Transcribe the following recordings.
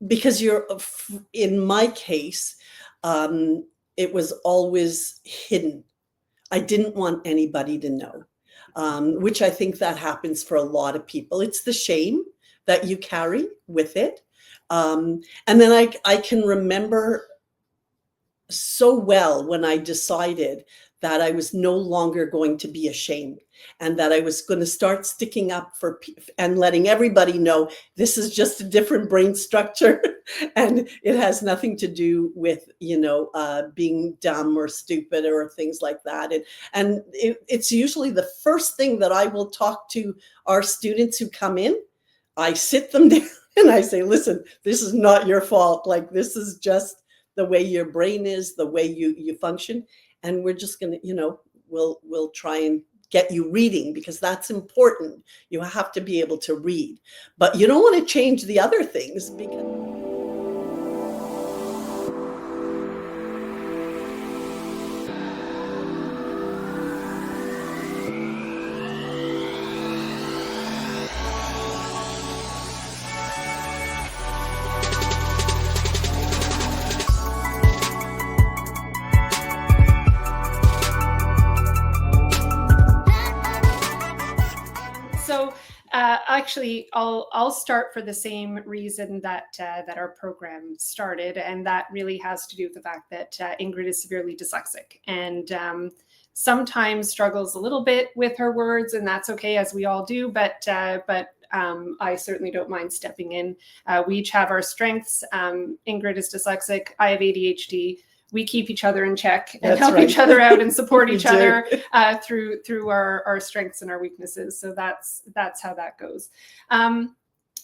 because in my case, it was always hidden. I didn't want anybody to know, which I think that happens for a lot of people. It's the shame that you carry with it. And then I can remember so well when I decided that I was no longer going to be ashamed, and that I was going to start sticking up for and letting everybody know this is just a different brain structure and it has nothing to do with, being dumb or stupid or things like that. And it's usually the first thing that I will talk to our students who come in. I sit them down and I say, listen, this is not your fault. Like, this is just the way your brain is, the way you function. And we're just going to, we'll try and get you reading, because that's important. You have to be able to read, but you don't want to change the other things because actually, I'll start for the same reason that our program started, and that really has to do with the fact that Ingrid is severely dyslexic, and sometimes struggles a little bit with her words, and that's okay, as we all do. But I certainly don't mind stepping in. We each have our strengths. Ingrid is dyslexic. I have ADHD. We keep each other in check and That's help right. each other out and support each other through our strengths and our weaknesses. So that's how that goes.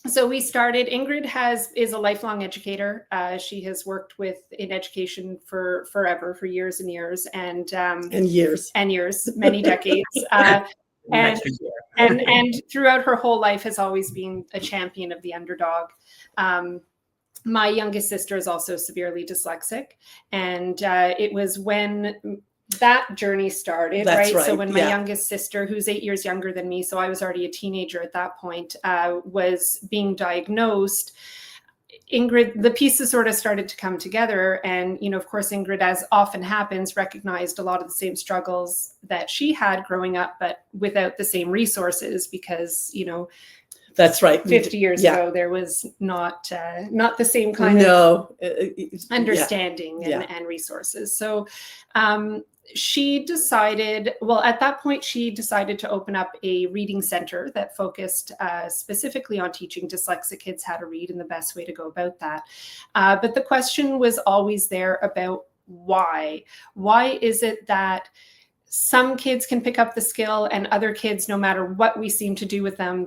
So we started. Ingrid is a lifelong educator. She has worked in education for forever, for years and years, and years, many decades. And throughout her whole life has always been a champion of the underdog. My youngest sister is also severely dyslexic, and it was when that journey started, right? So when my youngest sister, who's 8 years younger than me, so I was already a teenager at that point, was being diagnosed, Ingrid, the pieces sort of started to come together. And, of course, Ingrid, as often happens, recognized a lot of the same struggles that she had growing up, but without the same resources, because, that's right. 50 years ago, there was not the same kind of understanding and resources. So she decided, at that point, she decided to open up a reading center that focused specifically on teaching dyslexic kids how to read and the best way to go about that. But the question was always there about why. Why is it that some kids can pick up the skill and other kids, no matter what we seem to do with them,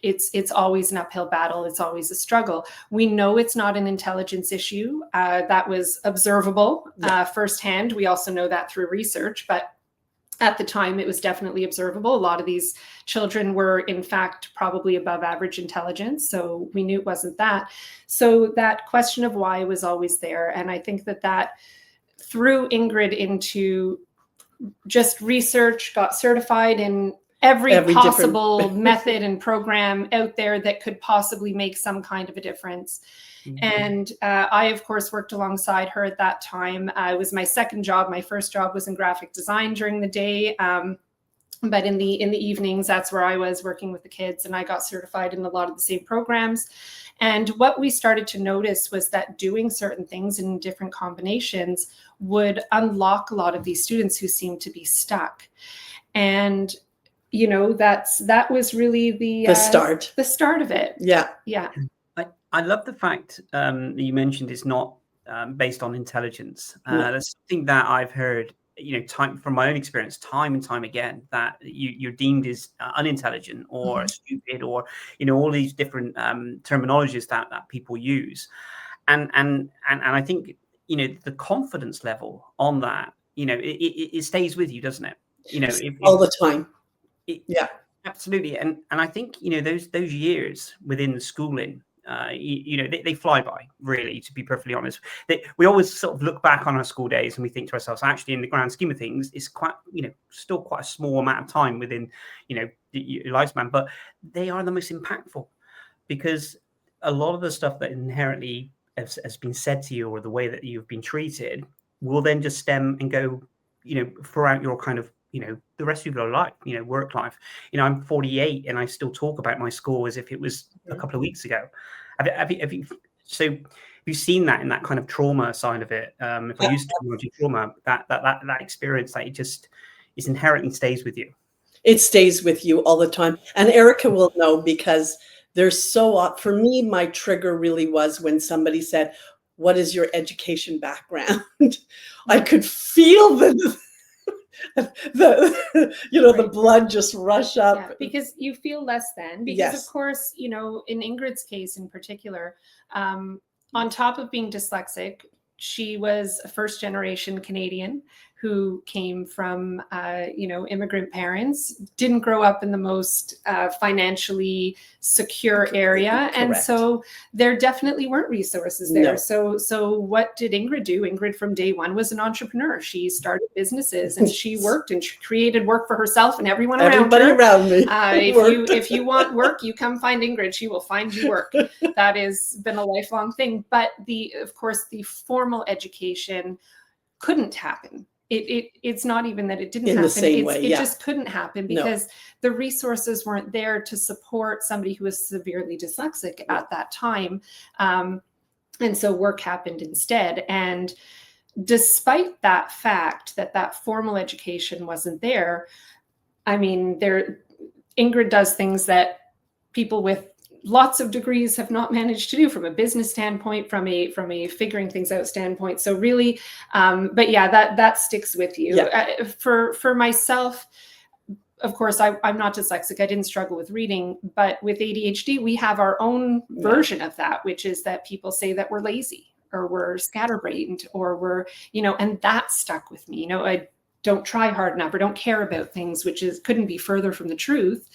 it's always an uphill battle. It's always a struggle. We know it's not an intelligence issue. That was observable firsthand. We also know that through research, but at the time it was definitely observable. A lot of these children were, in fact, probably above average intelligence. So we knew it wasn't that. So that question of why was always there. And I think that threw Ingrid into just research, got certified in every possible method and program out there that could possibly make some kind of a difference. Mm-hmm. And I, of course, worked alongside her at that time. It was my second job. My first job was in graphic design during the day. But in the evenings, that's where I was working with the kids, and I got certified in a lot of the same programs. And what we started to notice was that doing certain things in different combinations would unlock a lot of these students who seemed to be stuck. And that was really the start of it. Yeah. I love the fact that you mentioned it's not based on intelligence. That's something that I've heard, from my own experience, time and time again, that you're deemed as unintelligent or stupid, or all these different terminologies that people use, and I think the confidence level on that, it stays with you, doesn't it? All the time. Absolutely. And I think, those years within the schooling, they fly by, really, to be perfectly honest. We always sort of look back on our school days and we think to ourselves, actually, in the grand scheme of things, it's quite, still quite a small amount of time within, your lifespan, but they are the most impactful, because a lot of the stuff that inherently has been said to you, or the way that you've been treated, will then just stem and go, throughout your kind of, the rest of your life, work life. I'm 48 and I still talk about my school as if it was a couple of weeks ago. Have you seen that in that kind of trauma side of it? If I use technology trauma, that experience, that it just is inherently stays with you. It stays with you all the time. And Erika will know, because there's for me, my trigger really was when somebody said, "What is your education background?" I could feel the blood just rush up. Yeah, because you feel less than, because Yes. Of course, in Ingrid's case in particular, on top of being dyslexic, she was a first generation Canadian who came from, immigrant parents, didn't grow up in the most financially secure area. Correct. And so there definitely weren't resources there. No. So what did Ingrid do? Ingrid from day one was an entrepreneur. She started businesses and she worked and she created work for herself and everybody around me. If you want work, you come find Ingrid. She will find you work. That has been a lifelong thing. But of course, the formal education couldn't happen. It's not even that it didn't happen. It just couldn't happen because the resources weren't there to support somebody who was severely dyslexic at that time. And so work happened instead. And despite that fact, that formal education wasn't there, I mean, Ingrid does things that people with lots of degrees have not managed to do, from a business standpoint, from a figuring things out standpoint. So really, but yeah, that sticks with you. Yeah. For myself, of course, I'm not dyslexic. I didn't struggle with reading, but with ADHD, we have our own version of that, which is that people say that we're lazy or we're scatterbrained or we're, and that stuck with me. I don't try hard enough or don't care about things, which couldn't be further from the truth.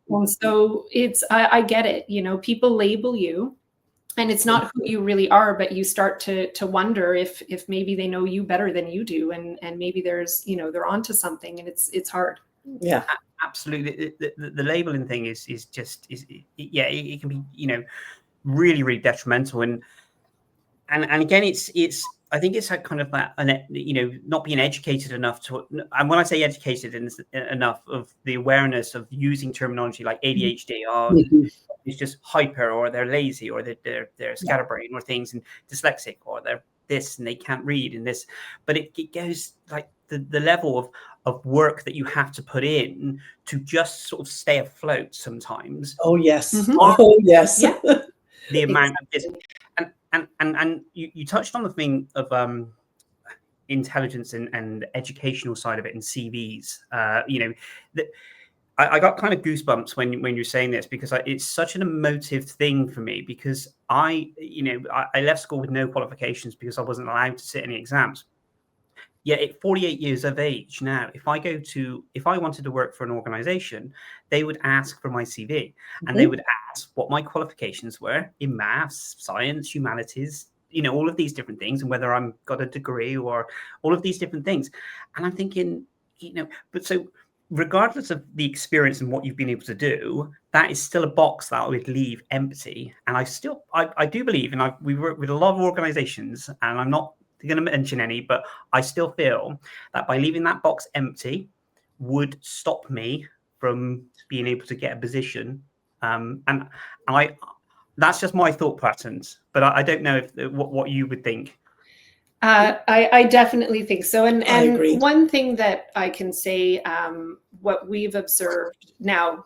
And so I get it. People label you and it's not who you really are, but you start to wonder if maybe they know you better than you do. And maybe there's, they're onto something, and it's hard. Yeah, absolutely. The labeling thing is it can be, really, really detrimental. And again, it's I think it's like kind of that, not being educated enough to, and when I say educated enough of the awareness of using terminology like ADHD, it's just hyper, or they're lazy, or they're scatterbrained, or things, and dyslexic, or they're this and they can't read, and this, but it goes like the level of work that you have to put in to just sort of stay afloat sometimes. Oh yes. Mm-hmm. Oh yes. Yeah. The amount of this. And you touched on the thing of intelligence and educational side of it in CVs. I got kind of goosebumps when you're saying this, because it's such an emotive thing for me, because I left school with no qualifications because I wasn't allowed to sit any exams. Yet at 48 years of age now, if I wanted to work for an organization, they would ask for my CV, and they would ask what my qualifications were in maths, science, humanities, all of these different things, and whether I'm got a degree or all of these different things. And I'm thinking, but so regardless of the experience and what you've been able to do, that is still a box that I would leave empty. And I do believe, and we work with a lot of organizations, and I'm not going to mention any, but I still feel that by leaving that box empty would stop me from being able to get a position. And that's just my thought patterns, but I don't know what you would think. I definitely think so. And one thing that I can say, what we've observed now,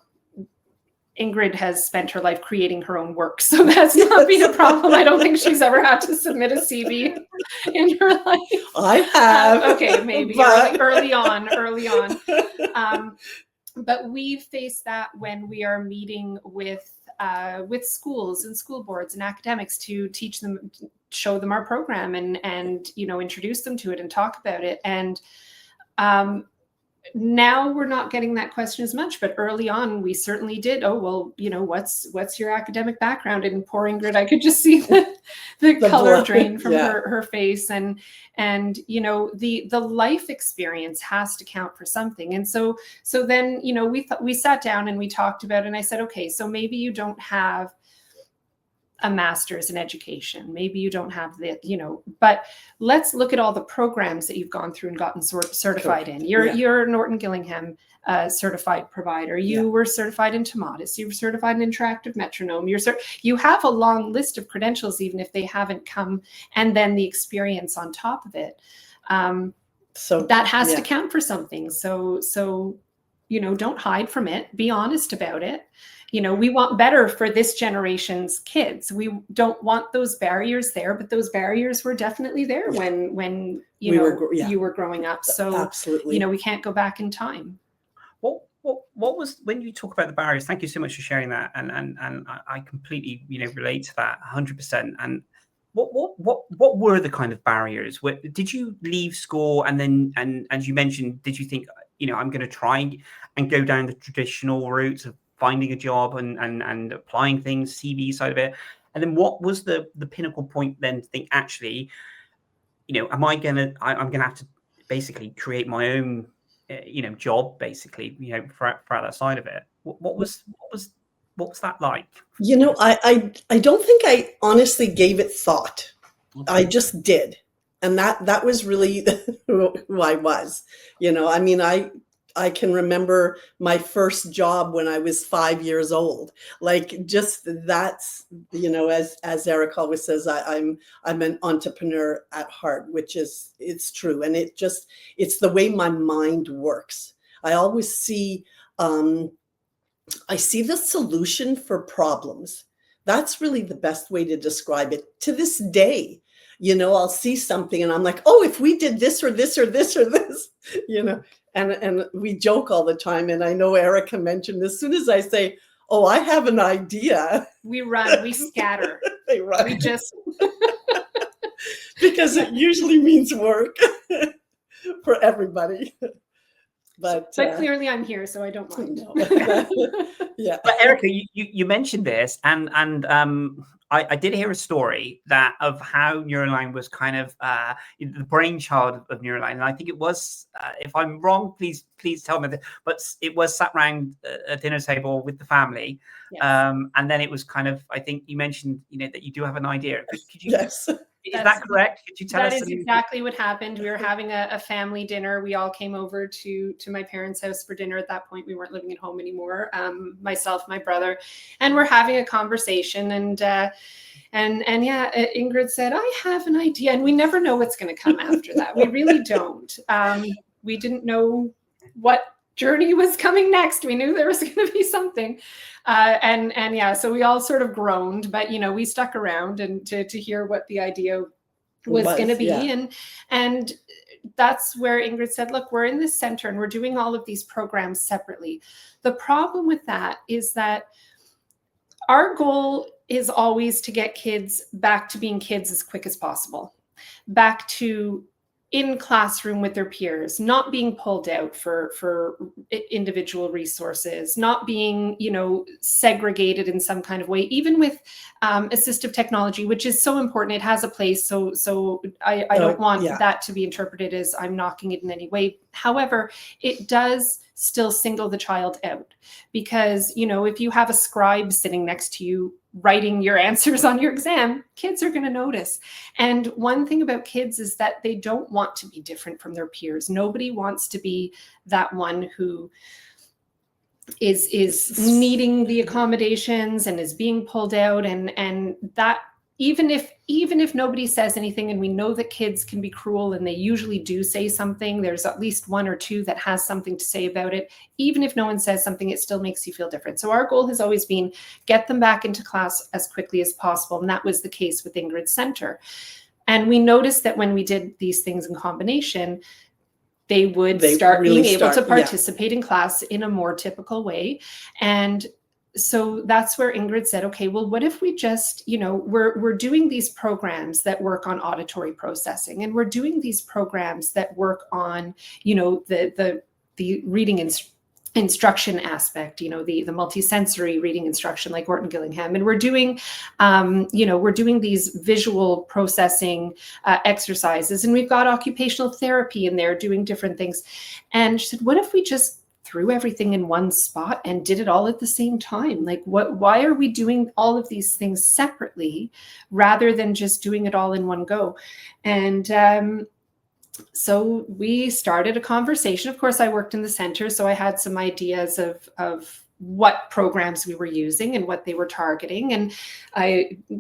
Ingrid has spent her life creating her own work, so that's not been a problem. I don't think she's ever had to submit a CV in her life. I have. Okay, maybe early on. But we face that when we are meeting with schools and school boards and academics to teach them, show them our program, and introduce them to it and talk about it. And now we're not getting that question as much, but early on we certainly did. Oh, well, what's your academic background? And poor Ingrid, I could just see the color blood drain from her face. And the life experience has to count for something. And so then, we sat down and we talked about it, and I said, okay, so maybe you don't have a master's in education. Maybe you don't have the, but let's look at all the programs that you've gone through and gotten certified in. You're Norton Gillingham certified provider. You were certified in Tomatis. You were certified in interactive metronome. You have a long list of credentials, even if they haven't come, and then the experience on top of it. So that has to count for something. So don't hide from it. Be honest about it. We want better for this generation's kids. We don't want those barriers there, but those barriers were definitely there when you were growing up. So absolutely, we can't go back in time. What was, when you talk about the barriers? Thank you so much for sharing that, and I completely relate to that 100%. And what were the kind of barriers? Did you leave school and as you mentioned, did you think I'm going to try and go down the traditional route of finding a job and applying things, CV side of it? And then what was the pinnacle point then to think, actually, I'm going to have to basically create my own job, basically, for that side of it? What was that like? I don't think I honestly gave it thought. Okay. I just did. And that was really who I was. I can remember my first job when I was 5 years old. Like, just that's, as Eric always says, I'm an entrepreneur at heart, which is, it's true. And it's the way my mind works. I always see, I see the solution for problems. That's really the best way to describe it. To this day, I'll see something and I'm like, oh, if we did this or this or this or this, and we joke all the time. And I know Erika mentioned, as soon as I say, oh, I have an idea, we run, we scatter. They run. We just because it usually means work for everybody. But clearly I'm here, so I don't mind. Yeah. But Erika, you mentioned this, and I did hear a story of how Neuralign was kind of the brainchild of Neuralign, and I think it was, if I'm wrong, please tell me, but it was sat around a dinner table with the family, yes. And then it was kind of, I think you mentioned, that you do have an idea. Could you? Yes. Is that correct? Could you tell us? That is exactly what happened. We were having a family dinner. We all came over to my parents' house for dinner. At that point, we weren't living at home anymore. Myself, my brother, and we're having a conversation. And Ingrid said, "I have an idea," and we never know what's going to come after that. We really don't. We didn't know what journey was coming next. We knew there was going to be something. So we all sort of groaned, but we stuck around and to hear what the idea was going to be. Yeah. And that's where Ingrid said, look, we're in this center and we're doing all of these programs separately. The problem with that is that our goal is always to get kids back to being kids as quick as possible, back to in classroom with their peers, not being pulled out for individual resources, not being, segregated in some kind of way, even with assistive technology, which is so important. It has a place. So I don't want that to be interpreted as I'm knocking it in any way. However, it does still single the child out, because, if you have a scribe sitting next to you writing your answers on your exam, kids are going to notice. And one thing about kids is that they don't want to be different from their peers. Nobody wants to be that one who is needing the accommodations and is being pulled out, and that even if nobody says anything, and we know that kids can be cruel and they usually do say something, there's at least one or two that has something to say about it. Even if no one says something, it still makes you feel different. So our goal has always been get them back into class as quickly as possible. And that was the case with Ingrid's Center. And we noticed that when we did these things in combination, they would start being able to participate in class in a more typical way. And so that's where Ingrid said, okay, well, what if we just, we're doing these programs that work on auditory processing, and we're doing these programs that work on, the reading instruction aspect, the multisensory reading instruction like Norton Gillingham. And we're doing, these visual processing exercises, and we've got occupational therapy in there doing different things. And she said, what if we just threw everything in one spot and did it all at the same time. Like, why are we doing all of these things separately rather than just doing it all in one go? And so we started a conversation. Of course, I worked in the center, so I had some ideas of what programs we were using and what they were targeting. And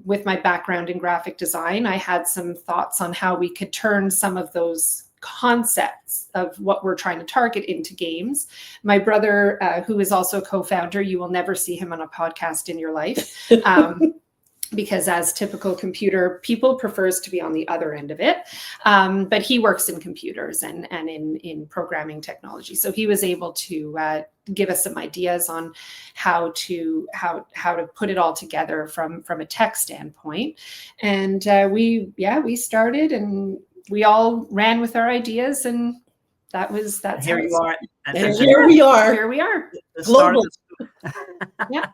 with my background in graphic design, I had some thoughts on how we could turn some of those concepts of what we're trying to target into games. My brother, who is also a co-founder, you will never see him on a podcast in your life. Because as typical computer people, prefers to be on the other end of it. But he works in computers and in programming technology. So he was able to give us some ideas on how to put it all together from a tech standpoint. And we started, and we all ran with our ideas, and that's here you are. And here we are. Here we are. Global. Yeah.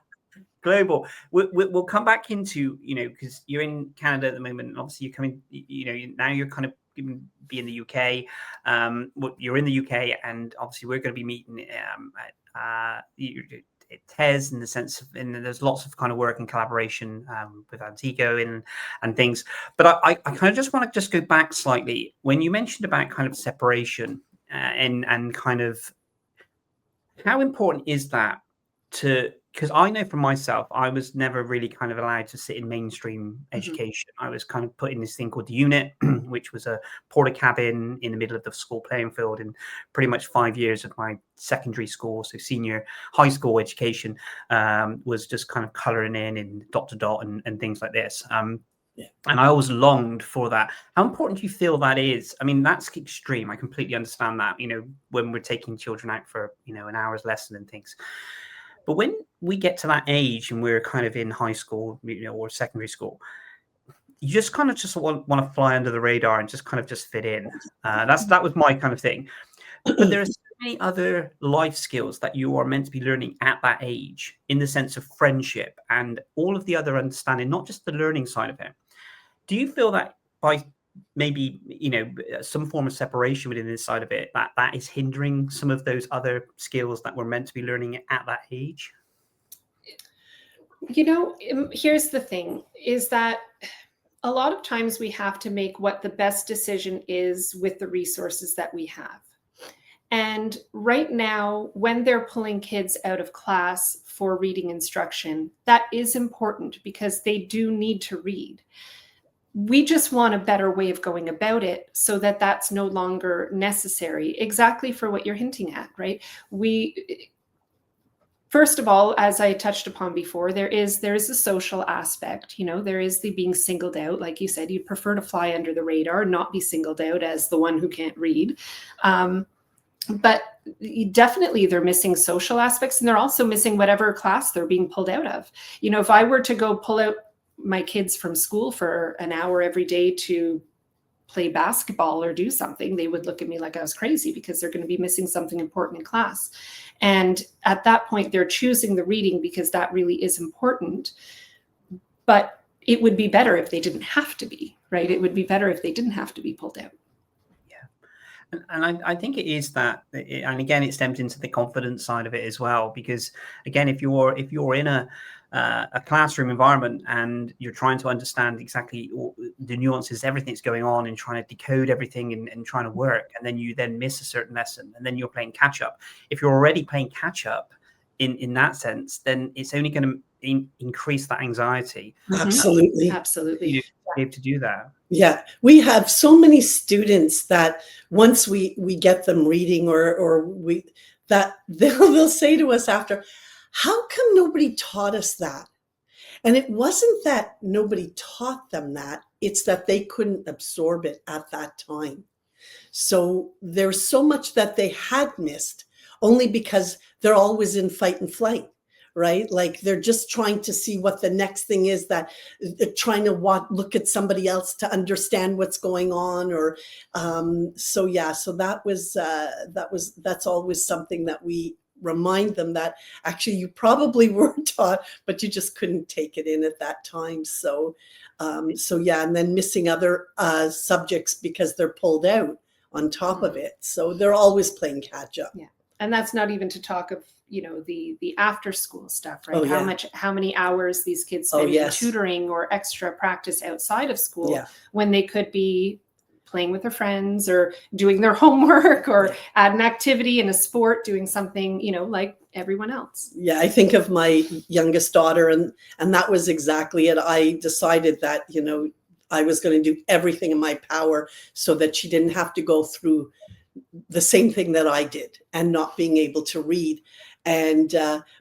Global. We'll come back into, because you're in Canada at the moment, and obviously you're coming, now you're kind of be in the UK. You're in the UK, and obviously we're going to be meeting at TES, in the sense of, and there's lots of kind of work and collaboration with Antigo and things. But I kind of just want to just go back slightly when you mentioned about kind of separation and kind of how important is that to. Because I know from myself, I was never really kind of allowed to sit in mainstream education. I was kind of put in this thing called the unit, which was a porta cabin in the middle of the school playing field. And pretty much 5 years of my secondary school, so senior high school education, was just kind of colouring in and dot to dot and things like this. And I always longed for that. How important do you feel that is? I mean, that's extreme. I completely understand that, when we're taking children out for, an hour's lesson and things. But when we get to that age and we're kind of in high school, or secondary school, you just kind of just want to fly under the radar and just kind of just fit in. That was my kind of thing. But there are so many other life skills that you are meant to be learning at that age, in the sense of friendship and all of the other understanding, not just the learning side of it. Do you feel that by maybe some form of separation within this side of it, that is hindering some of those other skills that we're meant to be learning at that age? Here's the thing, is that a lot of times we have to make what the best decision is with the resources that we have. And right now, when they're pulling kids out of class for reading instruction, that is important because they do need to read. We just want a better way of going about it so that that's no longer necessary, exactly for what you're hinting at, right? First of all, as I touched upon before, there is a social aspect, there is the being singled out. Like you said, you'd prefer to fly under the radar, not be singled out as the one who can't read. But definitely they're missing social aspects, and they're also missing whatever class they're being pulled out of. If I were to go pull out my kids from school for an hour every day to play basketball or do something, they would look at me like I was crazy, because they're going to be missing something important in class. And at that point, they're choosing the reading because that really is important. But it would be better if they didn't have to be, right? It would be better if they didn't have to be pulled out. Yeah. And I think it is that, and again, it stems into the confidence side of it as well, because again, if you're in a classroom environment and you're trying to understand exactly the nuances, everything that's going on, and trying to decode everything and trying to work, and then you then miss a certain lesson, and then you're playing catch up. If you're already playing catch up in that sense, then it's only going to increase that anxiety. Absolutely. You be able to do that. Yeah, we have so many students that once we get them reading, or that they'll say to us after, how come nobody taught us that? And it wasn't that nobody taught them that, it's that they couldn't absorb it at that time. So there's so much that they had missed, only because they're always in fight and flight, right? Like they're just trying to see what the next thing is, that they're trying to look at somebody else to understand what's going on, or so that's always something that we remind them, that actually you probably were taught, but you just couldn't take it in at that time. So and then missing other subjects because they're pulled out on top of it. So they're always playing catch up. Yeah. And that's not even to talk of, the after school stuff, right? Oh, yeah. How many hours these kids spend in tutoring or extra practice outside of school when they could be playing with their friends or doing their homework or at an activity in a sport, doing something, like everyone else. Yeah, I think of my youngest daughter, and that was exactly it. I decided that, I was going to do everything in my power so that she didn't have to go through the same thing that I did and not being able to read. And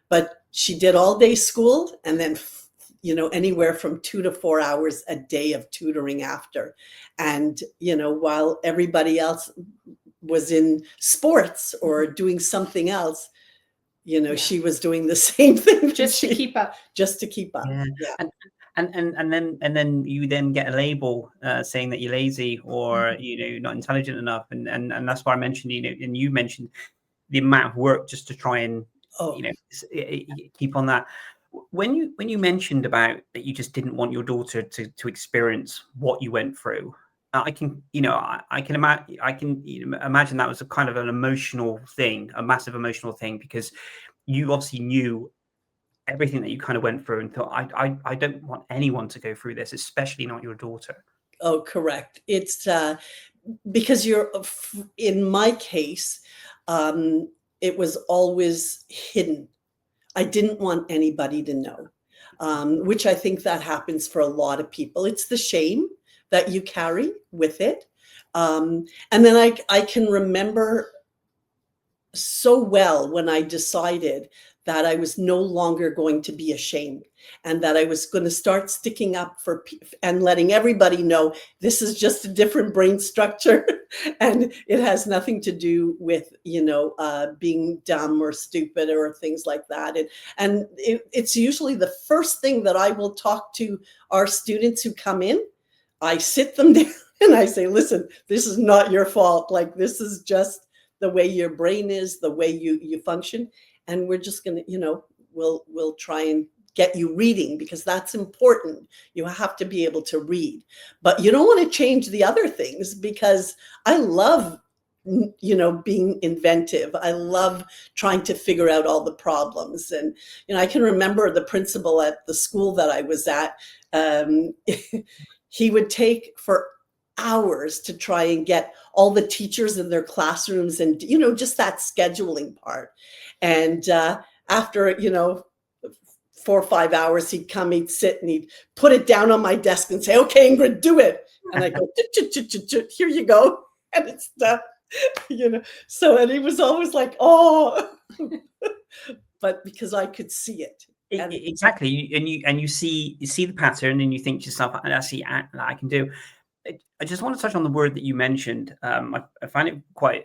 but she did all day school, and then anywhere from 2 to 4 hours a day of tutoring after. And while everybody else was in sports or doing something else, she was doing the same thing just to keep up. Yeah. And then you then get a label saying that you're lazy or not intelligent enough, and that's why I mentioned and you mentioned the amount of work just to try and keep on that. When you mentioned about that you just didn't want your daughter to experience what you went through, I can imagine that was a kind of an emotional thing, a massive emotional thing, because you obviously knew everything that you kind of went through and thought, I don't want anyone to go through this, especially not your daughter. Oh, correct. It's because in my case, it was always hidden. I didn't want anybody to know, which I think that happens for a lot of people. It's the shame that you carry with it. And then I can remember so well when I decided that I was no longer going to be ashamed and that I was going to start sticking up for and letting everybody know this is just a different brain structure and it has nothing to do with, being dumb or stupid or things like that. And it's usually the first thing that I will talk to our students who come in. I sit them down and I say, listen, this is not your fault. Like, this is just the way your brain is, the way you function. And we're just going to, we'll try and get you reading because that's important. You have to be able to read, but you don't want to change the other things because I love, being inventive. I love trying to figure out all the problems. And, I can remember the principal at the school that I was at, he would take for hours to try and get all the teachers in their classrooms and, just that scheduling part. And after, 4 or 5 hours, he'd come, he'd sit and he'd put it down on my desk and say, okay, Ingrid, do it. And I go, here you go. And it's done, So, and he was always like, oh, but because I could see it. Exactly. And you see the pattern and you think to yourself, I see that I can do. I just want to touch on the word that you mentioned. I find it quite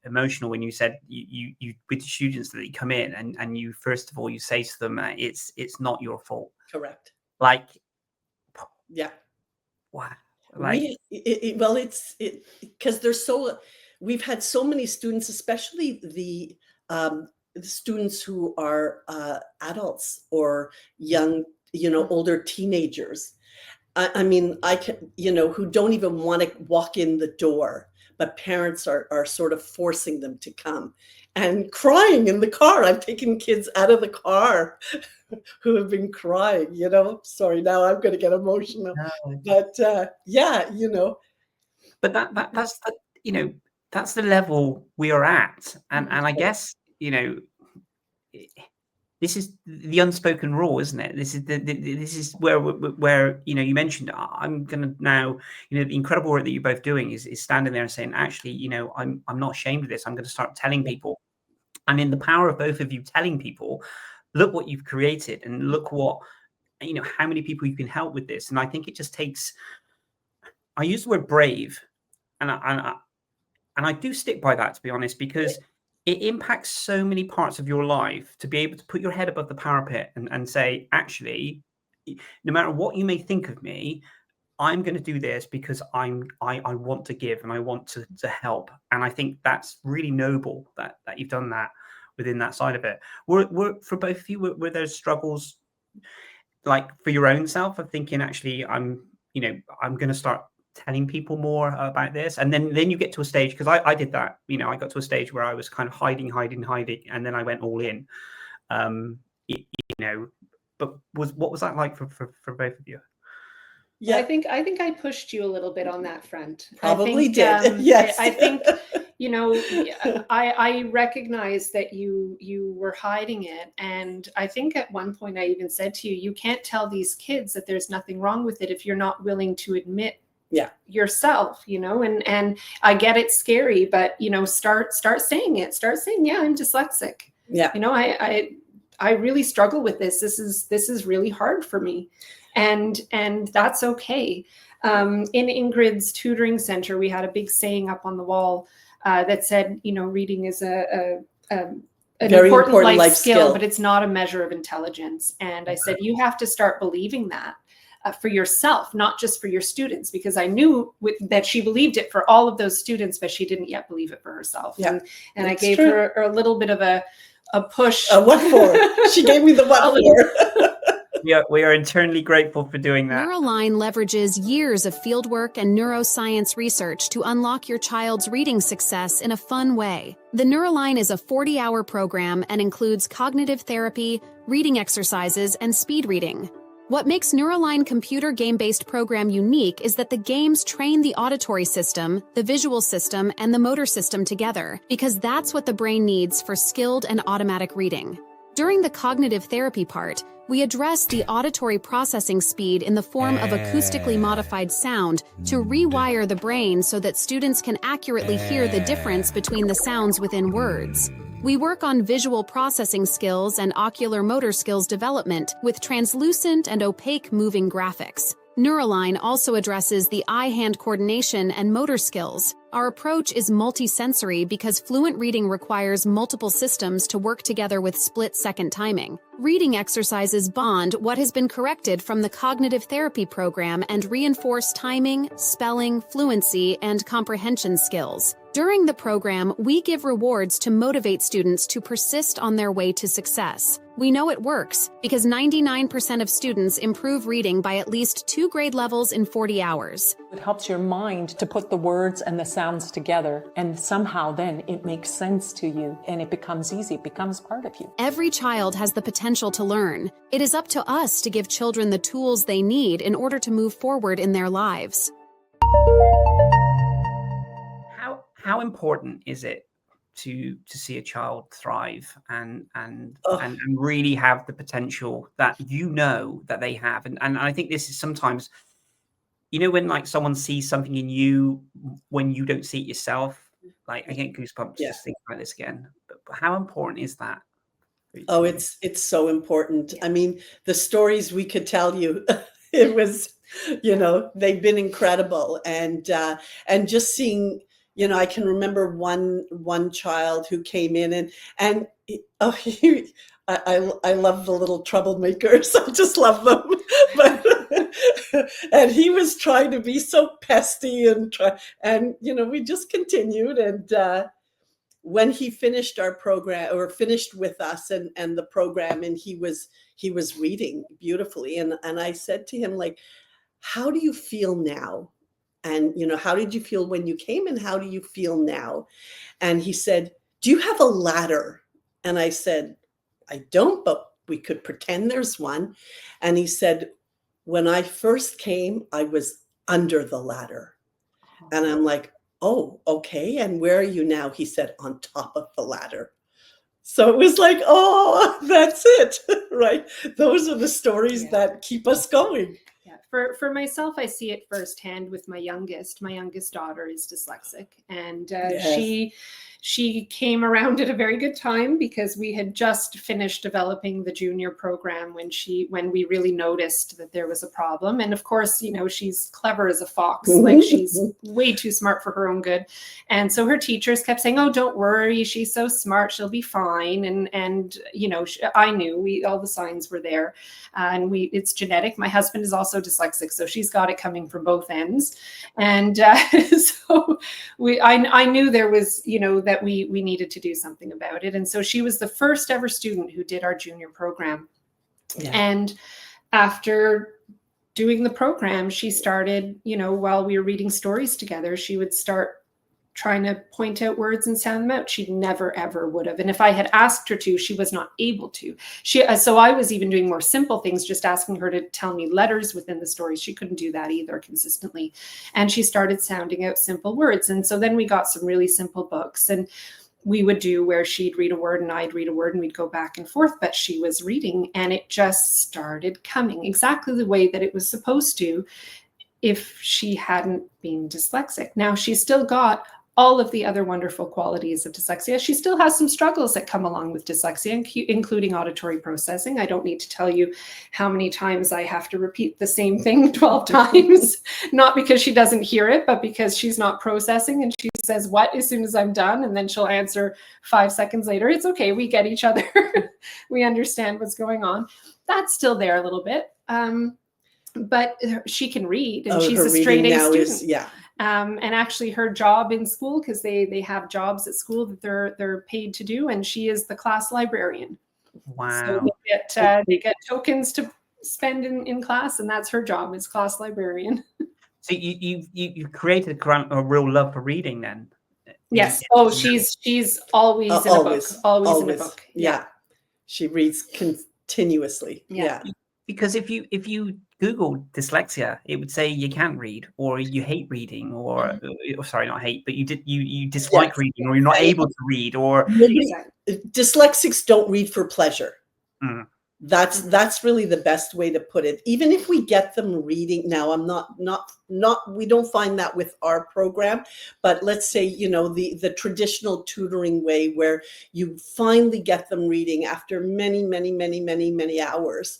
emotional when you said you with the students that you come in and you first of all you say to them it's not your fault. Correct. Like, yeah. Wow. Like, it's because we've had so many students, especially the students who are adults or young, older teenagers. I mean, I can, who don't even want to walk in the door, but parents are sort of forcing them to come and crying in the car. I've taken kids out of the car who have been crying, sorry, now I'm going to get emotional, but yeah, But that's the, that's the level we are at. And I guess, this is the unspoken rule, isn't it? This is where you mentioned I'm gonna now, the incredible work that you're both doing is standing there and saying, actually, I'm not ashamed of this. I'm going to start telling people, and in the power of both of you telling people, look what you've created, and look what how many people you can help with this. And I think it just takes. I use the word brave, and I do stick by that, to be honest, because it impacts so many parts of your life to be able to put your head above the parapet and say, actually, no matter what you may think of me, I'm going to do this because I want to give and I want to help. And I think that's really noble that you've done that within that side of it. Were for both of you, were there struggles like for your own self of thinking, actually, I'm going to start telling people more about this, and then you get to a stage, because I did that, I got to a stage where I was kind of hiding, and then I went all in. But what was that like for both of you? Yeah, I think I pushed you a little bit on that front. Probably did. Yes. I think, I recognize that you were hiding it. And I think at one point I even said to you, you can't tell these kids that there's nothing wrong with it if you're not willing to admit yourself, and I get it's scary, but, start saying it, yeah, I'm dyslexic. Yeah. I really struggle with this. This is really hard for me. And that's okay. In Ingrid's tutoring center, we had a big saying up on the wall that said, reading is an important life skill, but it's not a measure of intelligence. And I said, you have to start believing that for yourself, not just for your students, because I knew that she believed it for all of those students, but she didn't yet believe it for herself. Yeah, and I gave her a little bit of a push. What for? She gave me the what for. Yeah, we are internally grateful for doing that. Neuralign leverages years of fieldwork and neuroscience research to unlock your child's reading success in a fun way. The Neuralign is a 40-hour program and includes cognitive therapy, reading exercises, and speed reading. What makes Neuralign computer game-based program unique is that the games train the auditory system, the visual system, and the motor system together, because that's what the brain needs for skilled and automatic reading. During the cognitive therapy part, we address the auditory processing speed in the form of acoustically modified sound to rewire the brain so that students can accurately hear the difference between the sounds within words. We work on visual processing skills and ocular motor skills development with translucent and opaque moving graphics. Neuralign also addresses the eye-hand coordination and motor skills. Our approach is multisensory because fluent reading requires multiple systems to work together with split-second timing. Reading exercises bond what has been corrected from the cognitive therapy program and reinforce timing, spelling, fluency, and comprehension skills. During the program, we give rewards to motivate students to persist on their way to success. We know it works because 99% of students improve reading by at least 2 grade levels in 40 hours. It helps your mind to put the words and the sounds together, and somehow then it makes sense to you and it becomes easy, it becomes part of you. Every child has the potential to learn. It is up to us to give children the tools they need in order to move forward in their lives. How important is it to see a child thrive and really have the potential that that they have? And I think this is sometimes, when like someone sees something in you when you don't see it yourself, like I get goosebumps just thinking about this again. But how important is that? Oh, it's so important. I mean, the stories we could tell you, it was, they've been incredible. And just seeing, I can remember one child who came in and I love the little troublemakers. I just love them. And he was trying to be so pesty and we just continued. And when he finished our program or finished with us and the program, and he was reading beautifully. And I said to him, like, how do you feel now? And, how did you feel when you came and how do you feel now? And he said, do you have a ladder? And I said, I don't, but we could pretend there's one. And he said, when I first came, I was under the ladder. And I'm like, oh, okay. And where are you now? He said, on top of the ladder. So it was like, oh, that's it, right? Those are the stories that keep us going. For myself, I see it firsthand with my youngest. My youngest daughter is dyslexic, and she came around at a very good time because we had just finished developing the junior program when we really noticed that there was a problem. And of course, she's clever as a fox, like she's way too smart for her own good. And so her teachers kept saying, "Oh, don't worry, she's so smart, she'll be fine." And I knew all the signs were there, and it's genetic. My husband is also dyslexic, so she's got it coming from both ends. And so I knew there was, that we needed to do something about it. And so she was the first ever student who did our junior program. Yeah. And after doing the program, she started, while we were reading stories together, she would start trying to point out words and sound them out. She never, ever would have. And if I had asked her to, she was not able to. So I was even doing more simple things, just asking her to tell me letters within the stories. She couldn't do that either consistently. And she started sounding out simple words. And so then we got some really simple books, and we would do where she'd read a word and I'd read a word and we'd go back and forth, but she was reading and it just started coming exactly the way that it was supposed to if she hadn't been dyslexic. Now, she's still got all of the other wonderful qualities of dyslexia. She still has some struggles that come along with dyslexia, including auditory processing. I don't need to tell you how many times I have to repeat the same thing 12 times, not because she doesn't hear it, but because she's not processing, and she says what as soon as I'm done, and then she'll answer 5 seconds later. It's okay, we get each other. We understand what's going on. That's still there a little bit. But she can read, and she's a straight A student. And actually her job in school, because they have jobs at school that they're paid to do, and she is the class librarian. Wow. So they get tokens to spend in class, and that's her job, is class librarian. So you created a real love for reading then? Yes. She's always in a book. Always in a book. Yeah. She reads continuously. Yeah. Because if you Google dyslexia, it would say you can't read, or you hate reading, or sorry, not hate, but you dislike reading, or you're not able to read, or dyslexics don't read for pleasure. That's really the best way to put it. Even if we get them reading now, I'm not we don't find that with our program, but let's say, the traditional tutoring way where you finally get them reading after many hours.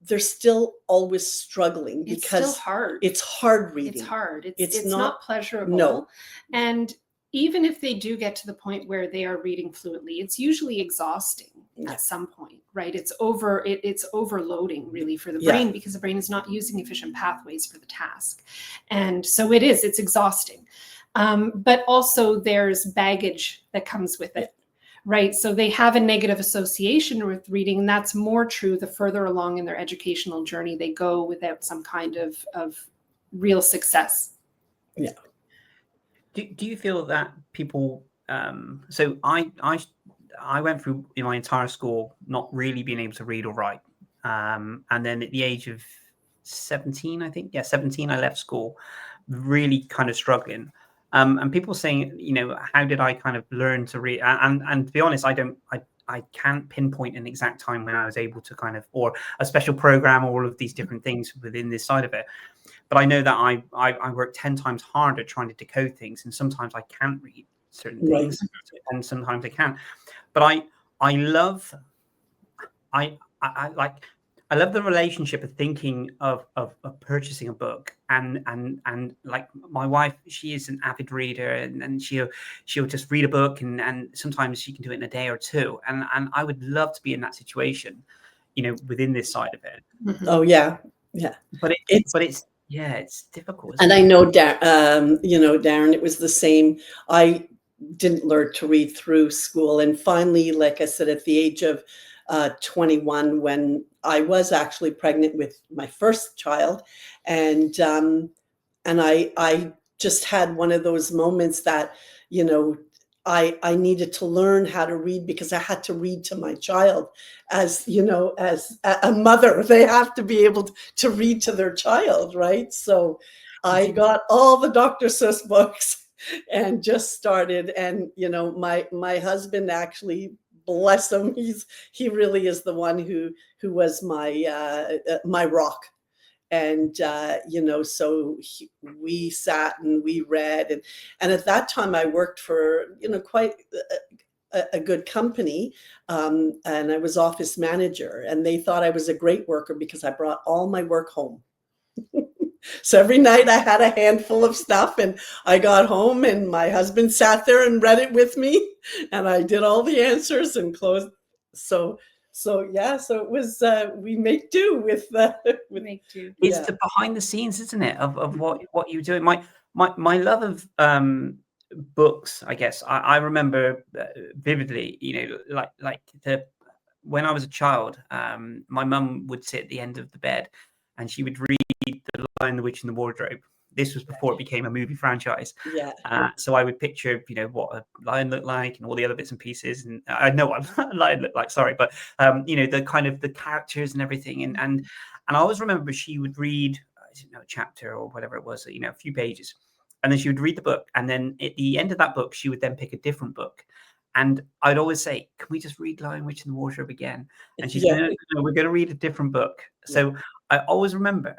They're still always struggling because it's still hard. It's hard reading. It's hard. It's not pleasurable. No. And even if they do get to the point where they are reading fluently, it's usually exhausting at some point, right? It's overloading really for the brain, because the brain is not using efficient pathways for the task. And so it's exhausting. But also there's baggage that comes with it. Right. So they have a negative association with reading. And that's more true the further along in their educational journey they go without some kind of real success. Yeah. Do you feel that people so I went through in my entire school not really being able to read or write. And then at the age of 17, I think, 17, I left school really kind of struggling. And people saying, how did I kind of learn to read? And to be honest, I can't pinpoint an exact time when I was able to kind of, or a special program, or all of these different things within this side of it. But I know that I work 10 times harder trying to decode things, and sometimes I can't read certain things, and sometimes I can. But I love the relationship of thinking of purchasing a book, and like my wife, she is an avid reader, and she'll just read a book, and sometimes she can do it in a day or two, and I would love to be in that situation, within this side of it. Oh yeah. But it's difficult. And I know, Darren, it was the same. I didn't learn to read through school, and finally, like I said, at the age of 21, when I was actually pregnant with my first child, and I just had one of those moments that I needed to learn how to read, because I had to read to my child. As as a mother, they have to be able to read to their child, right? So I got all the Dr. Seuss books and just started. And my husband, actually, bless him, he really is the one who was my rock. And so we sat and we read, and at that time I worked for quite a good company, and I was office manager, and they thought I was a great worker because I brought all my work home. So every night I had a handful of stuff, and I got home and my husband sat there and read it with me, and I did all the answers and closed. So it was we make do with make do. It's the behind the scenes, isn't it, of what you're doing. My love of books, I guess. I remember vividly, when I was a child, my mum would sit at the end of the bed, and she would read The Lion, the Witch, and the Wardrobe. This was before it became a movie franchise. Yeah. So I would picture, what a lion looked like and all the other bits and pieces. And I know what a lion looked like, sorry, but the kind of the characters and everything. And I always remember she would read, I don't know, a chapter or whatever it was, a few pages. And then she would read the book. And then at the end of that book, she would then pick a different book. And I'd always say, can we just read Lion, Witch, and the Wardrobe again? And she said, no, we're going to read a different book. So I always remember,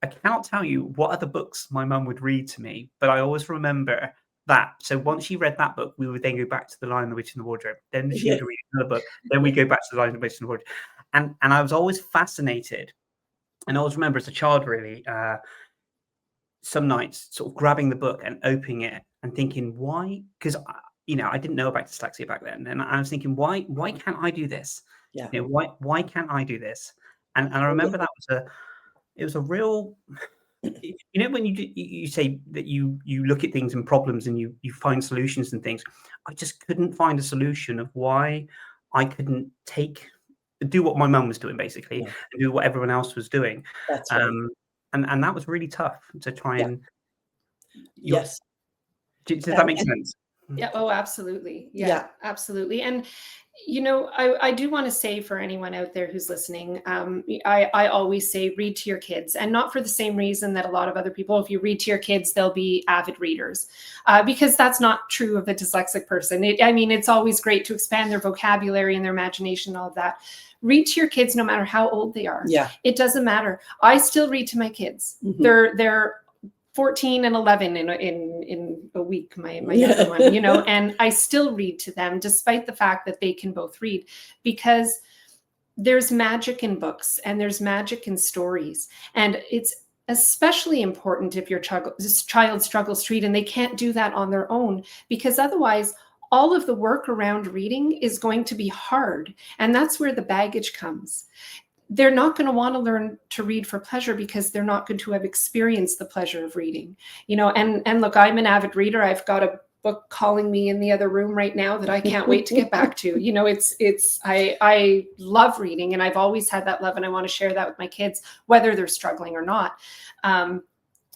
I cannot tell you what other books my mum would read to me, but I always remember that. So once she read that book, we would then go back to The Lion, the Witch, and the Wardrobe. Then she would read another book. Then we go back to The Lion, the Witch, and the Wardrobe. And I was always fascinated. And I always remember as a child, really, some nights sort of grabbing the book and opening it and thinking, why? Because I didn't know about dyslexia back then, and I was thinking, why can't I do this? Yeah. Why can't I do this? And I remember that was a real, when you say that you look at things and problems and you find solutions and things. I just couldn't find a solution of why I couldn't do what my mum was doing, basically, and do what everyone else was doing. That's right. And that was really tough to try and. Yes. Does that make sense? Yeah. Oh, absolutely. Yeah, absolutely. And, I do want to say for anyone out there who's listening, I always say read to your kids, and not for the same reason that a lot of other people, if you read to your kids, they'll be avid readers, because that's not true of a dyslexic person. It's always great to expand their vocabulary and their imagination, all of that. Read to your kids no matter how old they are. Yeah. It doesn't matter. I still read to my kids. Mm-hmm. They're 14 and 11 in a week, my younger one, and I still read to them despite the fact that they can both read, because there's magic in books and there's magic in stories. And it's especially important if your child struggles to read and they can't do that on their own, because otherwise all of the work around reading is going to be hard. And that's where the baggage comes. They're not going to want to learn to read for pleasure because they're not going to have experienced the pleasure of reading, and look, I'm an avid reader. I've got a book calling me in the other room right now that I can't wait to get back to. I love reading, and I've always had that love, and I want to share that with my kids, whether they're struggling or not.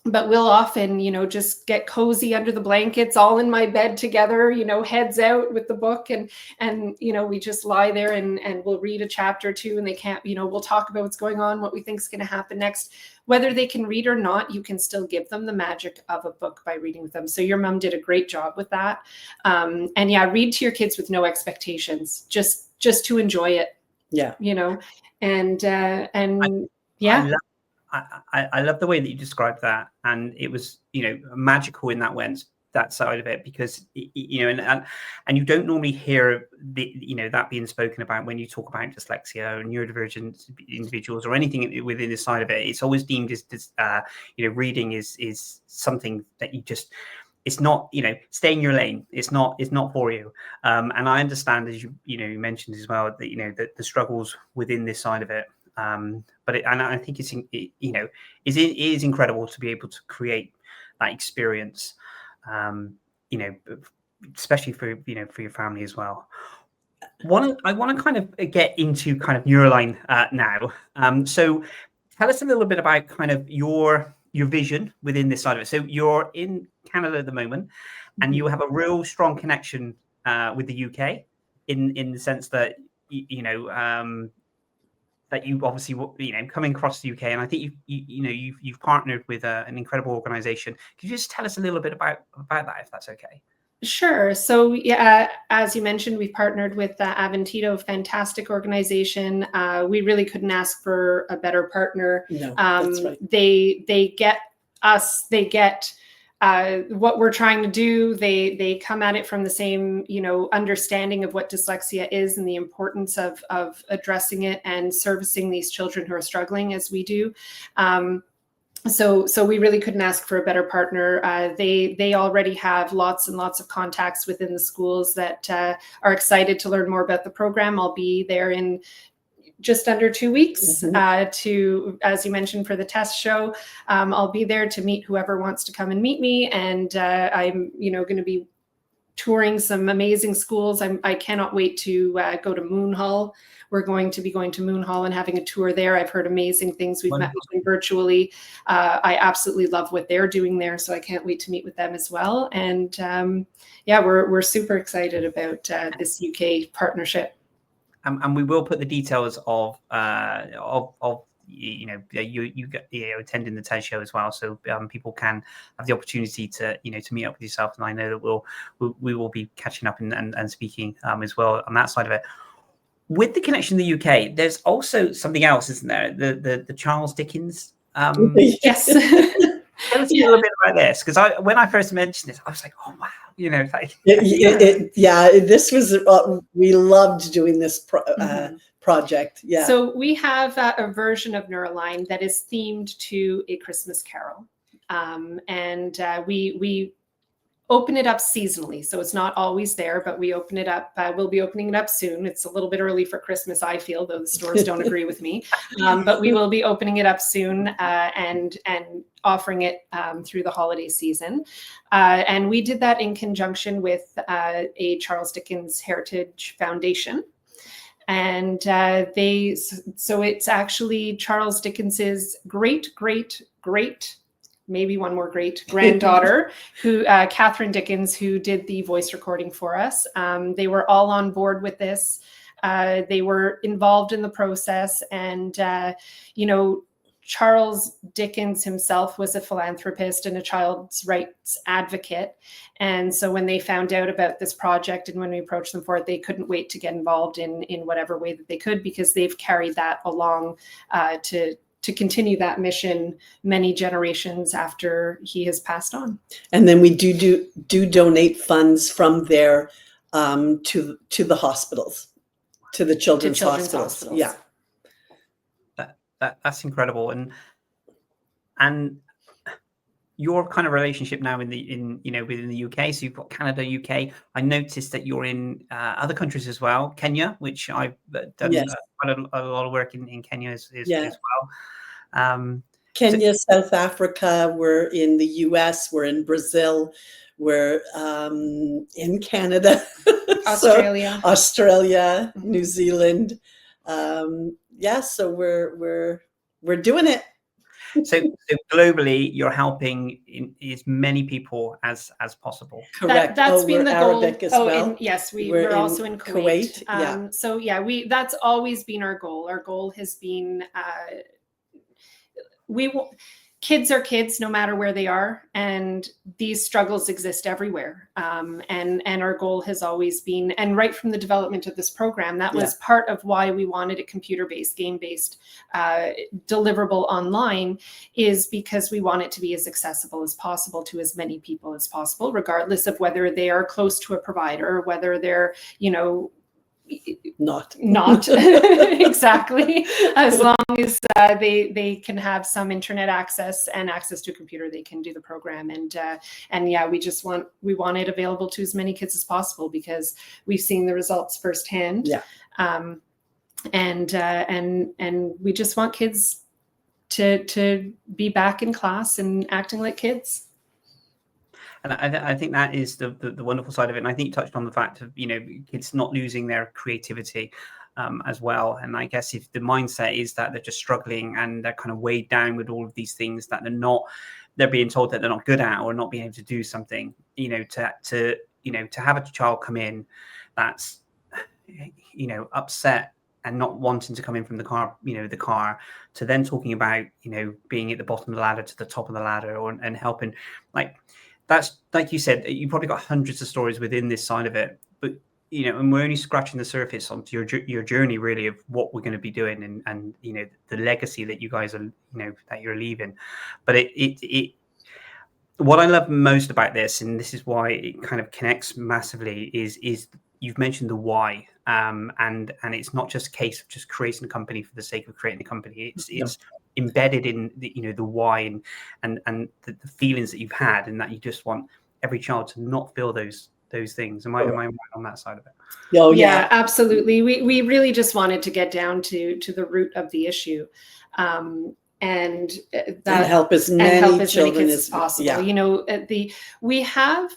But we'll often, just get cozy under the blankets, all in my bed together, heads out with the book. And we just lie there and we'll read a chapter or two, and they can't, we'll talk about what's going on, what we think is going to happen next. Whether they can read or not, you can still give them the magic of a book by reading with them. So your mom did a great job with that. Read to your kids with no expectations, just to enjoy it. Yeah. I love the way that you described that, and it was magical in that side of it, because and you don't normally hear that being spoken about when you talk about dyslexia or neurodivergent individuals or anything within this side of it. It's always deemed as reading is something that you just, it's not, stay in your lane. It's not for you. And I understand, as you mentioned as well, that the struggles within this side of it. But I think it is incredible to be able to create that experience, especially for your family as well. I want to kind of get into kind of Neuralign now. So tell us a little bit about kind of your vision within this side of it. So you're in Canada at the moment, and you have a real strong connection with the UK in the sense that that you obviously coming across the UK, and I think you've partnered with an incredible organisation. Could you just tell us a little bit about that, if that's okay? Sure. So as you mentioned, we've partnered with Aventito, a fantastic organization. We really couldn't ask for a better partner. No, that's right. They get us. They get what we're trying to do. They come at it from the same, understanding of what dyslexia is and the importance of addressing it and servicing these children who are struggling as we do. So we really couldn't ask for a better partner. They already have lots and lots of contacts within the schools that are excited to learn more about the program. I'll be there in just under 2 weeks to, as you mentioned, for the test show. I'll be there to meet whoever wants to come and meet me. And I'm, going to be touring some amazing schools. I cannot wait to go to Moon Hall, we're going to be going to Moon Hall and having a tour there. I've heard amazing things. We've met with them virtually. I absolutely love what they're doing there, so I can't wait to meet with them as well. And yeah, we're super excited about this UK partnership. And we will put the details of you attending the TED show as well, so people can have the opportunity to to meet up with yourself. And I know that we will be catching up and speaking as well on that side of it. With the connection to the UK, there's also something else, isn't there? The Charles Dickens. Yes. Tell us a little bit about this, because when I first mentioned this, I was like, oh wow, like this was we loved doing this project. Yeah. So we have a version of Neuralign that is themed to A Christmas Carol, and we open it up seasonally. So it's not always there, but we open it up. We'll be opening it up soon. It's a little bit early for Christmas, I feel, though the stores don't agree with me. But we will be opening it up soon and offering it through the holiday season. And we did that in conjunction with a Charles Dickens Heritage Foundation. And so it's actually Charles Dickens's great, maybe one more great granddaughter, who Catherine Dickens, who did the voice recording for us. They were all on board with this. They were involved in the process, and Charles Dickens himself was a philanthropist and a child's rights advocate. And so when they found out about this project and when we approached them for it, they couldn't wait to get involved in whatever way that they could, because they've carried that along to continue that mission many generations after he has passed on. And then we do donate funds from there to the hospitals, to the children's hospitals. Yeah. That's incredible. And your kind of relationship now within the UK, so you've got Canada, UK. I noticed that you're in other countries as well, Kenya, which I've done quite a lot of work in Kenya as well. Kenya, South Africa, we're in the US, we're in Brazil, we're in Canada, Australia, mm-hmm. New Zealand. So we're doing it. So globally, you're helping as many people as possible. Correct. That's been the goal. Arabic as well. Yes, we're also in Kuwait. So that's always been our goal. Our goal has been kids are kids no matter where they are, and these struggles exist everywhere. And our goal has always been, and right from the development of this program, that was part of why we wanted a computer-based, game-based, deliverable online, is because we want it to be as accessible as possible to as many people as possible, regardless of whether they are close to a provider, whether they're, not exactly, as long as they can have some internet access and access to a computer, they can do the program. And we want it available to as many kids as possible, because we've seen the results firsthand. And we just want kids to be back in class and acting like kids. And I think that is the wonderful side of it. And I think you touched on the fact of, kids not losing their creativity as well. And I guess if the mindset is that they're just struggling and they're kind of weighed down with all of these things that they're being told that they're not good at, or not being able to do something, to have a child come in that's, upset and not wanting to come in from the car, to then talking about, being at the bottom of the ladder to the top of the ladder, and helping, that's, like you said, you probably got hundreds of stories within this side of it, but and we're only scratching the surface onto your journey, really, of what we're going to be doing, and the legacy that you guys are, that you're leaving. But it what I love most about this, and this is why it kind of connects massively, is you've mentioned the why, and it's not just a case of just creating a company for the sake of creating a company. It's embedded in the why and the feelings that you've had, and that you just want every child to not feel those things. Am I right on that side of it? Yeah, absolutely. We really just wanted to get down to the root of the issue, and help as many kids as possible. We have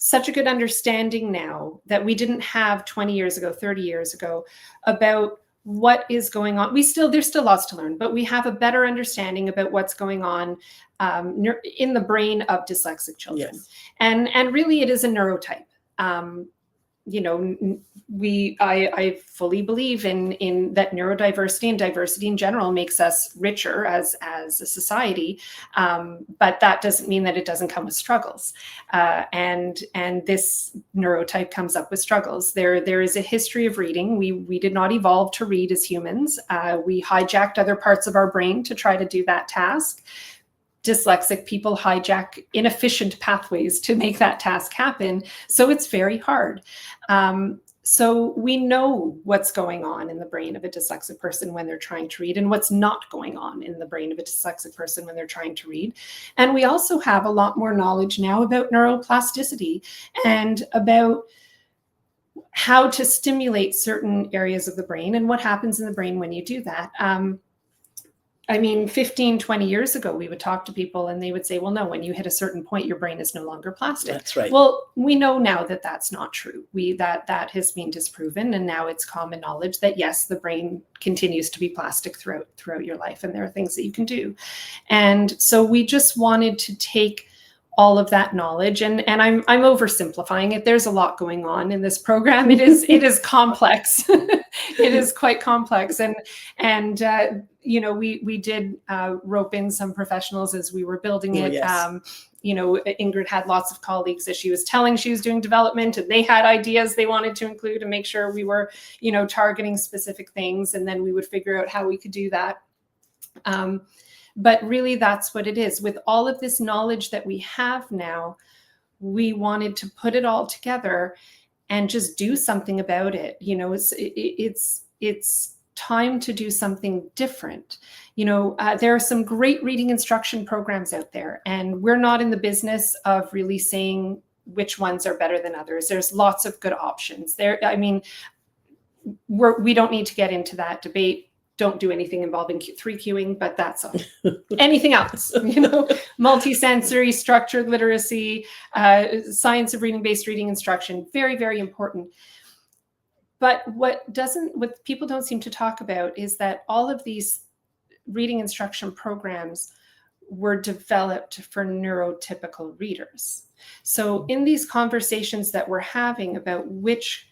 such a good understanding now that we didn't have 20 years ago, 30 years ago, about what is going on. There's still lots to learn, but we have a better understanding about what's going on in the brain of dyslexic children. Yes. And really it is a neurotype. I fully believe in that neurodiversity and diversity in general makes us richer as a society, but that doesn't mean that it doesn't come with struggles. And this neurotype comes up with struggles. There is a history of reading. We did not evolve to read as humans. We hijacked other parts of our brain to try to do that task. Dyslexic people hijack inefficient pathways to make that task happen. So it's very hard. So we know what's going on in the brain of a dyslexic person when they're trying to read and what's not going on in the brain of a dyslexic person when they're trying to read. And we also have a lot more knowledge now about neuroplasticity and about how to stimulate certain areas of the brain and what happens in the brain when you do that. 15, 20 years ago, we would talk to people and they would say, well, no, when you hit a certain point, your brain is no longer plastic. That's right. Well, we know now that that's not true. That has been disproven. And now it's common knowledge that, yes, the brain continues to be plastic throughout your life. And there are things that you can do. And so we just wanted to take all of that knowledge, and I'm oversimplifying it. There's a lot going on in this program. It is complex. It is quite complex, and we did rope in some professionals as we were building it. Yes. Ingrid had lots of colleagues that she was telling she was doing development, and they had ideas they wanted to include and make sure we were, targeting specific things, and then we would figure out how we could do that. But really, that's what it is. With all of this knowledge that we have now, we wanted to put it all together and just do something about it. It's time to do something different. There are some great reading instruction programs out there, and we're not in the business of really saying which ones are better than others. There's lots of good options there. We don't need to get into that debate. Don't do anything involving 3Qing, but that's all. Anything else, multisensory, structured literacy, science of reading-based reading instruction, very, very important. But what people don't seem to talk about is that all of these reading instruction programs were developed for neurotypical readers. So in these conversations that we're having about which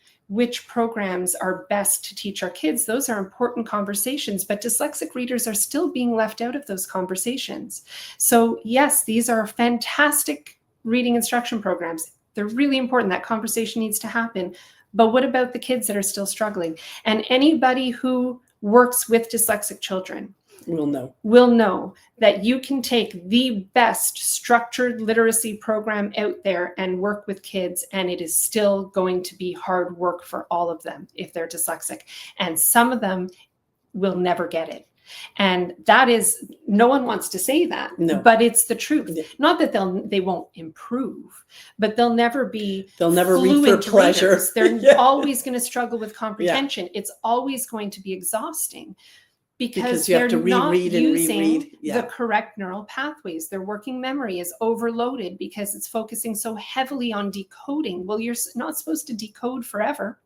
programs are best to teach our kids, those are important conversations, but dyslexic readers are still being left out of those conversations. So yes, these are fantastic reading instruction programs. They're really important. That conversation needs to happen. But what about the kids that are still struggling? And anybody who works with dyslexic children will know that you can take the best structured literacy program out there and work with kids, and it is still going to be hard work for all of them if they're dyslexic. And some of them will never get it. And that is, no one wants to say that, but it's the truth. Yeah. Not that they won't improve, but they'll never read for pleasure. Readers. They're always going to struggle with comprehension. Yeah. It's always going to be exhausting. Because you have to reread and reread the correct neural pathways. Their working memory is overloaded because it's focusing so heavily on decoding. Well, you're not supposed to decode forever.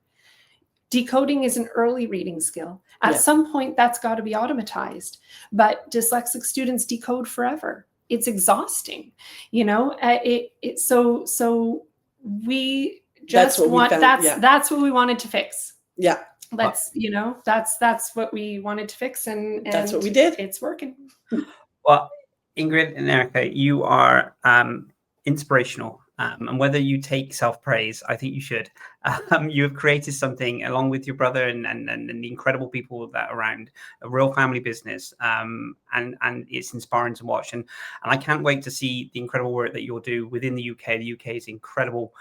Decoding is an early reading skill. At some point, that's got to be automatized. But dyslexic students decode forever. It's exhausting, So we just that's what we wanted to fix. Yeah. That's what we wanted to fix, and that's what we did. It's working. Well, Ingrid and Erika, you are inspirational. And whether you take self-praise, I think you should. You have created something along with your brother and the incredible people that are around, a real family business. And it's inspiring to watch. And I can't wait to see the incredible work that you'll do within the UK. The UK is an incredible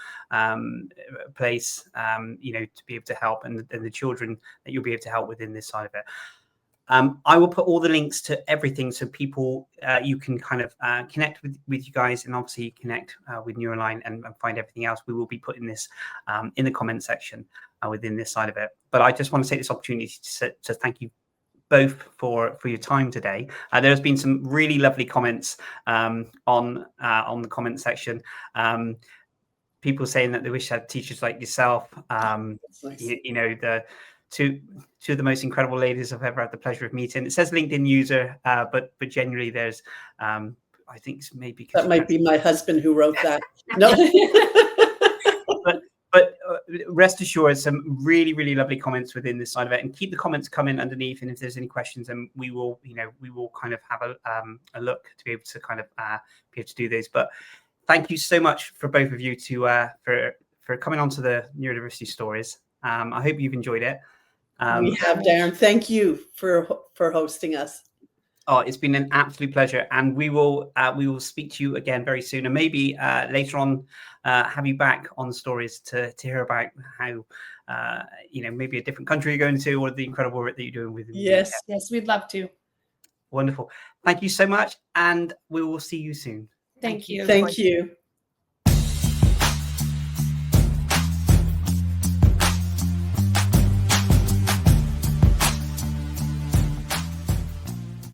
place, to be able to help, and the children that you'll be able to help within this side of it. I will put all the links to everything so people, you can kind of connect with you guys, and obviously connect with Neuralign and find everything else. We will be putting this in the comment section within this side of it. But I just want to take this opportunity to thank you both for your time today. There's been some really lovely comments on the comment section. People saying that they wish they had teachers like yourself. Nice. two of the most incredible ladies I've ever had the pleasure of meeting. It says LinkedIn user, but genuinely there's, I think maybe that might be my husband who wrote that. No. But rest assured, some really, really lovely comments within this side of it, and keep the comments coming underneath. And if there's any questions, then we will kind of have a look to be able to kind of be able to do those. But thank you so much for both of you for coming on to the Neurodiversity Stories. I hope you've enjoyed it. We have, Darren. Thank you for hosting us. Oh, it's been an absolute pleasure, and we will speak to you again very soon, and maybe later on have you back on the stories to hear about how maybe a different country you're going to, or the incredible work that you're doing with. Yes, we'd love to. Wonderful. Thank you so much, and we will see you soon. Thank you. Thank you.